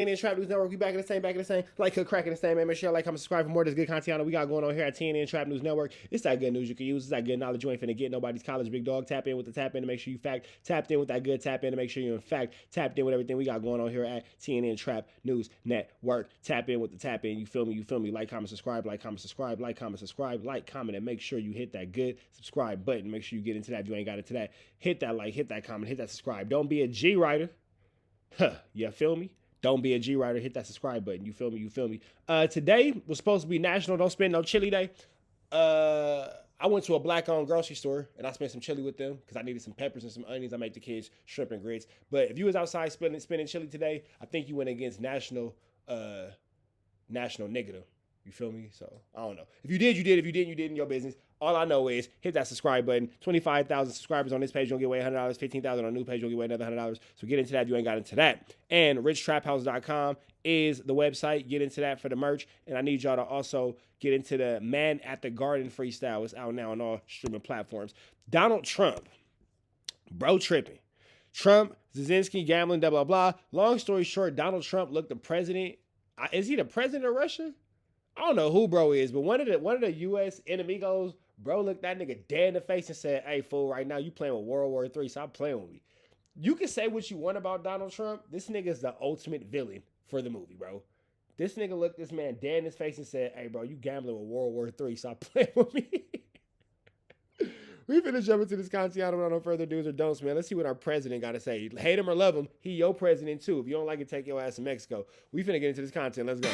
TNN Trap News Network, we back in the same. Like, crack in the same, man. Make sure you like, comment, subscribe for more of this good content we got going on here at TNN Trap News Network. It's that good news you can use. It's that good knowledge you ain't finna get nobody's college, big dog. Tap in with the tap in to make sure you tapped in with that good tap in to make sure you in fact tapped in with everything we got going on here at TNN Trap News Network. Tap in with the tap in. You feel me? Like, comment, subscribe, like, comment, subscribe, like, comment, subscribe, like, comment, and make sure you hit that good subscribe button. Make sure you get into that if you ain't got it today. Hit that like, hit that comment, hit that subscribe. Don't be a G writer. You feel me? Don't be a G writer. Hit that subscribe button. You feel me? Today was supposed to be National Don't Spend No Chili Day. I went to a black-owned grocery store and I spent some chili with them because I needed some peppers and some onions. I make the kids shrimp and grits. But if you was outside spending chili today, I think you went against National Negative. You feel me? So, I don't know. If you did, you did. If you didn't, you did in your business. All I know is hit that subscribe button. 25,000 subscribers on this page, you'll get away $100. 15,000 on a new page, you'll get away another $100. So get into that if you ain't got into that. And richtraphouse.com is the website. Get into that for the merch. And I need y'all to also get into the Man at the Garden freestyle. It's out now on all streaming platforms. Donald Trump. Bro tripping. Trump, Zelensky, gambling, blah, blah, blah. Long story short, Donald Trump looked the president. Is he the president of Russia? I don't know who bro is, but one of the U.S. enemigos, bro looked that nigga dead in the face and said, "Hey, fool, right now you playing with World War III, stop playing with me." You can say what you want about Donald Trump. This nigga is the ultimate villain for the movie, bro. This nigga looked this man dead in his face and said, "Hey, bro, you gambling with World War III, stop playing with me." We finna jump into this content. I don't know no further do's or don'ts, man. Let's see what our president got to say. Hate him or love him, he your president too. If you don't like it, take your ass to Mexico. We finna get into this content. Let's go.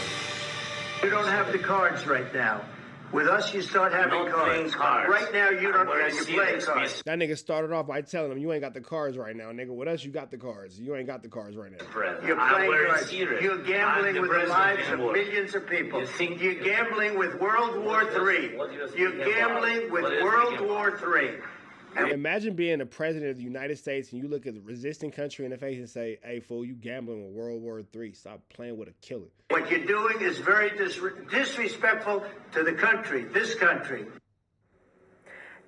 You don't have the cards right now. With us, you start having cards. Right now, you don't have your playing cards. That nigga started off by telling him, you ain't got the cards right now, nigga. With us, you got the cards. You ain't got the cards right now. You're playing cards. You're gambling with the lives of millions of people. You're gambling with World War III. You're gambling with World War III. Imagine being the president of the United States and you look at the resisting country in the face and say, "Hey, fool, you gambling with World War III. Stop playing with a killer." What you're doing is very disrespectful to the country, this country.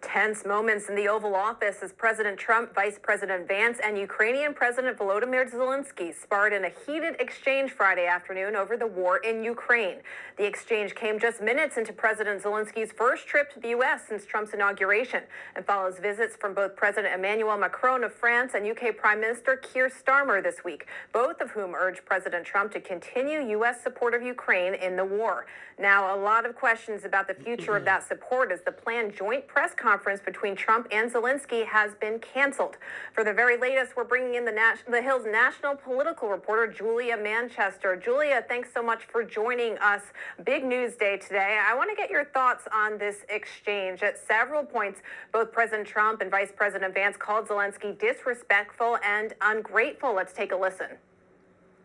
Tense moments in the Oval Office as President Trump, Vice President Vance, and Ukrainian President Volodymyr Zelensky sparred in a heated exchange Friday afternoon over the war in Ukraine. The exchange came just minutes into President Zelensky's first trip to the U.S. since Trump's inauguration and follows visits from both President Emmanuel Macron of France and UK Prime Minister Keir Starmer this week, both of whom urged President Trump to continue U.S. support of Ukraine in the war. Now, a lot of questions about the future of that support as the planned joint press conference between Trump and Zelensky has been canceled. For the very latest, we're bringing in the Hill's national political reporter, Julia Manchester. Julia, thanks so much for joining us. Big news day today. I want to get your thoughts on this exchange. At several points, both President Trump and Vice President Vance called Zelensky disrespectful and ungrateful. Let's take a listen.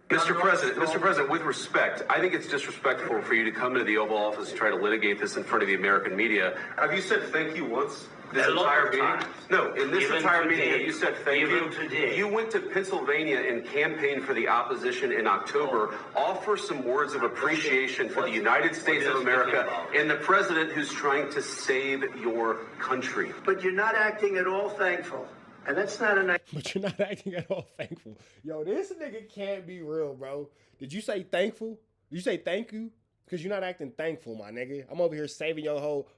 Mr. President, with respect, I think it's disrespectful for you to come to the Oval Office and try to litigate this in front of the American media. Have you said thank you once? This entire meeting? No, in this entire meeting, have you said thank you? Today. You went to Pennsylvania and campaigned for the opposition in October. Offer some words of appreciation for the United States of America and the president who's trying to save your country. But you're not acting at all thankful. And that's not a nice... But you're not acting at all thankful. Yo, this nigga can't be real, bro. Did you say thankful? Did you say thank you? Because you're not acting thankful, my nigga. I'm over here saving your whole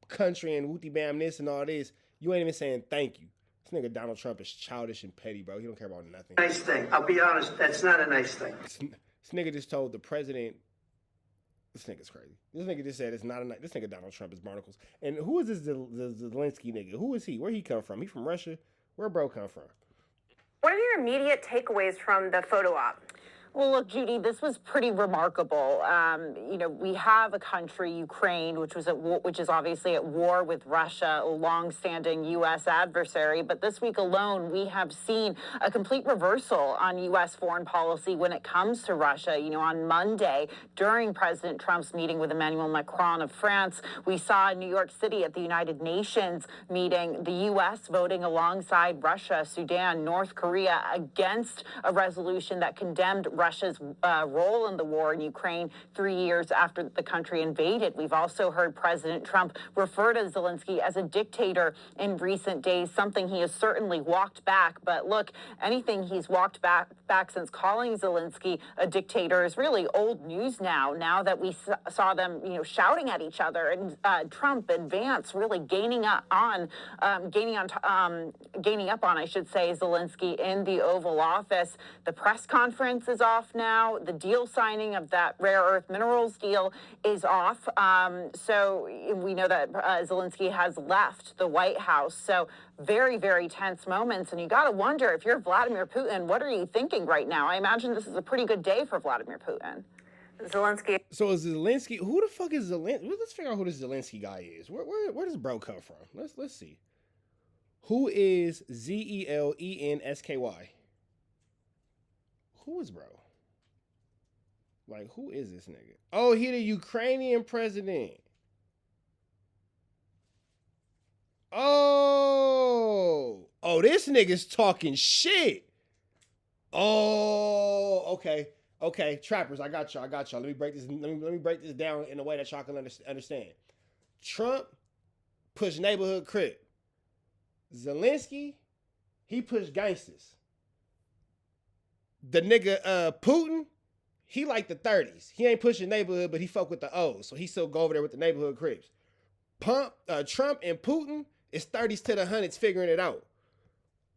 country and wooty bam this and all this. You ain't even saying thank you. This nigga Donald Trump is childish and petty, bro. He don't care about nothing. Nice thing. I'll be honest, that's not a nice thing. This nigga just told the president... This nigga's crazy. This nigga just said it's not a nice... This nigga Donald Trump is barnacles. And who is this Zelensky nigga? Who is he? Where he come from? He from Russia? Where bro come from? What are your immediate takeaways from the photo op? Well, look, Judy, this was pretty remarkable. We have a country, Ukraine, which is obviously at war with Russia, a long-standing U.S. adversary. But this week alone, we have seen a complete reversal on U.S. foreign policy when it comes to Russia. On Monday, during President Trump's meeting with Emmanuel Macron of France, we saw in New York City at the United Nations meeting, the U.S. voting alongside Russia, Sudan, North Korea against a resolution that condemned Russia's role in the war in Ukraine 3 years after the country invaded. We've also heard President Trump refer to Zelensky as a dictator in recent days, something he has certainly walked back. But look, anything he's walked back since calling Zelensky a dictator is really old news now that we saw them, shouting at each other, and Trump and Vance really gaining up on, I should say, Zelensky in the Oval Office. The press conference is off now. The deal signing of that rare earth minerals deal is off. So we know that Zelensky has left the White House. So very, very tense moments. And you got to wonder, if you're Vladimir Putin, what are you thinking right now? I imagine this is a pretty good day for Vladimir Putin. Zelensky. So is Zelensky? Who the fuck is Zelensky? Let's figure out who this Zelensky guy is. Where does bro come from? Let's see. Who is Zelensky? Who is bro? Like, who is this nigga? Oh, he the Ukrainian president. Oh, this nigga's talking shit. Oh, okay, trappers, I got y'all. Let me break this. Let me break this down in a way that y'all can understand. Trump pushed neighborhood crip. Zelensky, he pushed gangsters. The nigga Putin, he like the 30s. He ain't pushing neighborhood, but he fuck with the O's, so he still go over there with the neighborhood crips. Trump and Putin is 30s to the hundreds figuring it out.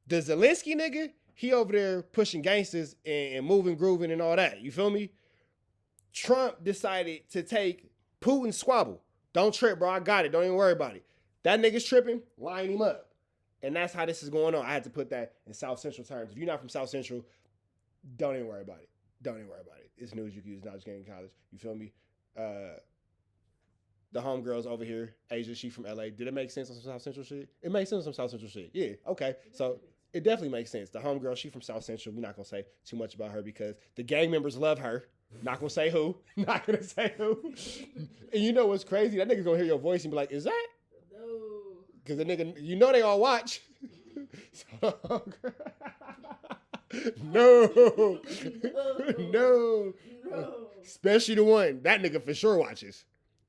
The Zelensky nigga, he over there pushing gangsters and moving, grooving, and all that. You feel me? Trump decided to take Putin's squabble. Don't trip, bro. I got it. Don't even worry about it. That nigga's tripping, line him up. And that's how this is going on. I had to put that in South Central terms. If you're not from South Central, don't even worry about it. Don't even worry about it. It's news you can use, not just getting in college. You feel me? The homegirls over here, Asia, she from LA. Did it make sense on some South Central shit? It makes sense on some South Central shit. Yeah, okay. So it definitely makes sense. The homegirl, she from South Central. We're not going to say too much about her because the gang members love her. Not going to say who. Not going to say who. And you know what's crazy? That nigga's going to hear your voice and be like, is that? No. Because the nigga, they all watch. No. No. Especially the one. That nigga for sure watches.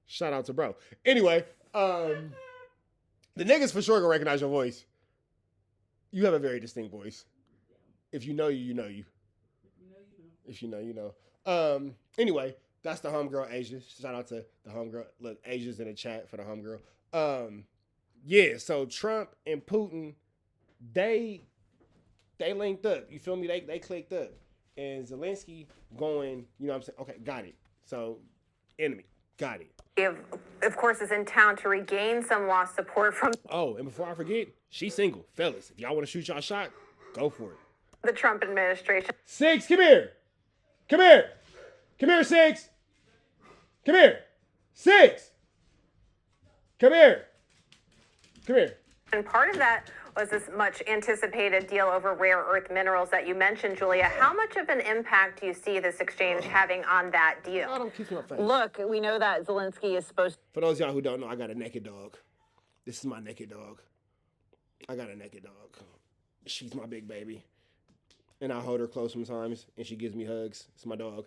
Shout out to bro. Anyway, the niggas for sure gonna recognize your voice. You have a very distinct voice. If you know you, you know you. If you know, you know. Anyway, that's the homegirl Asia. Shout out to the homegirl. Look, Asia's in the chat for the homegirl. Yeah, so Trump and Putin, they linked up. You feel me? They clicked up. And Zelensky going, you know what I'm saying? Okay, got it. So, enemy. Got it. Of course, is in town to regain some lost support from. Oh, and before I forget, she's single. Fellas, if y'all want to shoot y'all shot, go for it. The Trump administration. Six, come here. Come here. Come here, Six. Come here. Six. Come here. Come here. And part of that was this much anticipated deal over rare earth minerals that you mentioned, Julia. How much of an impact do you see this exchange having on that deal? I don't kiss my face. Look, we know that Zelensky is supposed. For those of y'all who don't know, I got a naked dog. This is my naked dog. I got a naked dog. She's my big baby. And I hold her close sometimes, and she gives me hugs. It's my dog.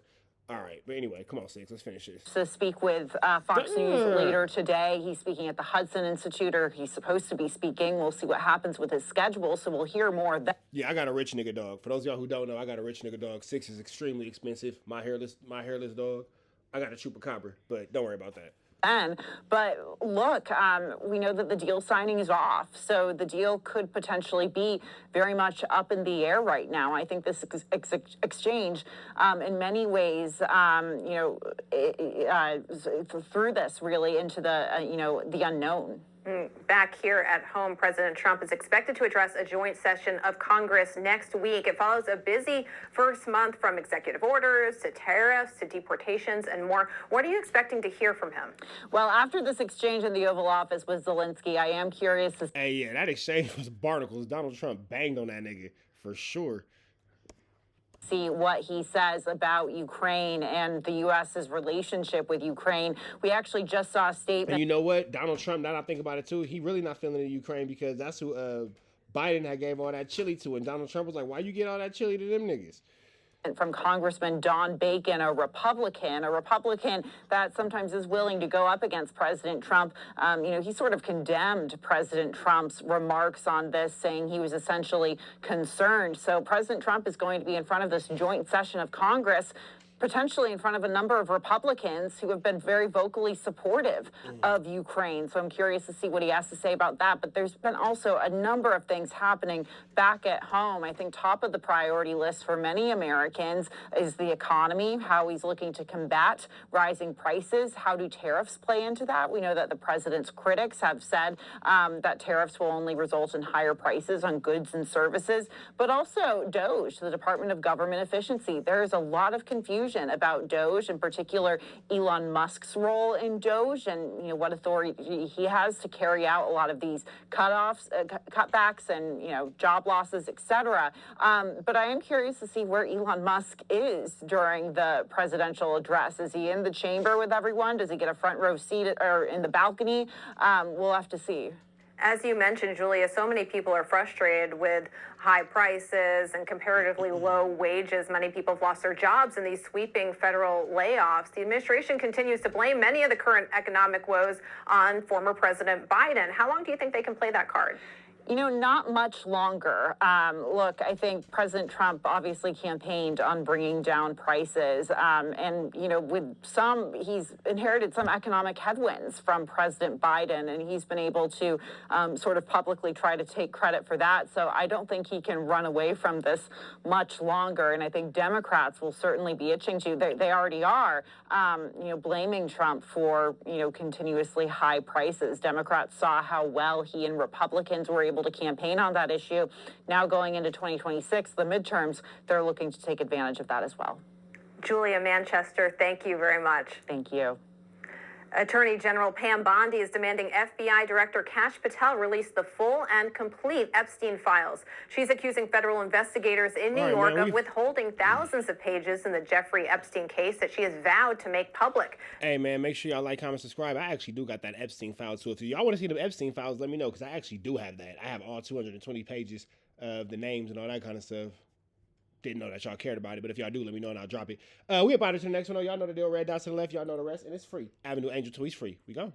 All right, but anyway, come on, Six, let's finish this. To speak with Fox News later today. He's speaking at the Hudson Institute, or he's supposed to be speaking. We'll see what happens with his schedule, so we'll hear more of that. Yeah, I got a rich nigga dog. For those of y'all who don't know, I got a rich nigga dog. Six is extremely expensive. My hairless dog. I got a chupacabra, but don't worry about that. But look, we know that the deal signing is off, so the deal could potentially be very much up in the air right now. I think this exchange, in many ways, threw this really into the unknown. Back here at home, President Trump is expected to address a joint session of Congress next week. It follows a busy first month from executive orders to tariffs to deportations and more. What are you expecting to hear from him? Well, after this exchange in the Oval Office with Zelensky, I am curious to Hey, yeah, that exchange was barnacles. Donald Trump banged on that nigga for sure. see what he says about Ukraine and the U.S.'s relationship with Ukraine. We actually just saw a statement. And you know what? Donald Trump, now that I think about it too, he really not feeling the Ukraine because that's who Biden had gave all that chili to. And Donald Trump was like, why you get all that chili to them niggas? from Congressman Don Bacon, a Republican that sometimes is willing to go up against President Trump. He sort of condemned President Trump's remarks on this, saying he was essentially concerned. So President Trump is going to be in front of this joint session of Congress, potentially in front of a number of Republicans who have been very vocally supportive of Ukraine. So I'm curious to see what he has to say about that. But there's been also a number of things happening back at home. I think top of the priority list for many Americans is the economy, how he's looking to combat rising prices. How do tariffs play into that? We know that the president's critics have said that tariffs will only result in higher prices on goods and services, but also DOGE, the Department of Government Efficiency. There is a lot of confusion about DOGE, in particular Elon Musk's role in DOGE, and what authority he has to carry out a lot of these cutbacks, and job losses, etc. But I am curious to see where Elon Musk is during the presidential address. Is he in the chamber with everyone? Does he get a front row seat or in the balcony? We'll have to see. As you mentioned, Julia, so many people are frustrated with high prices and comparatively low wages. Many people have lost their jobs in these sweeping federal layoffs. The administration continues to blame many of the current economic woes on former President Biden. How long do you think they can play that card? Not much longer. Look, I think President Trump obviously campaigned on bringing down prices. He's inherited some economic headwinds from President Biden, and he's been able to sort of publicly try to take credit for that. So I don't think he can run away from this much longer. And I think Democrats will certainly be itching to. They already are, blaming Trump for, continuously high prices. Democrats saw how well he and Republicans were able to campaign on that issue. Now going into 2026, the midterms, they're looking to take advantage of that as well. Julia Manchester, thank you very much. Thank you. Attorney General Pam Bondi is demanding FBI Director Kash Patel release the full and complete Epstein files. She's accusing federal investigators in New York of withholding thousands of pages in the Jeffrey Epstein case that she has vowed to make public. Hey, man, make sure y'all like, comment, subscribe. I actually do got that Epstein file, too. If y'all want to see the Epstein files, let me know, because I actually do have that. I have all 220 pages of the names and all that kind of stuff. Didn't know that y'all cared about it, but if y'all do, let me know and I'll drop it. We about to the next one. Y'all know the deal. Red dots to the left. Y'all know the rest, and it's free. Avenue Angel Tweets free. We go.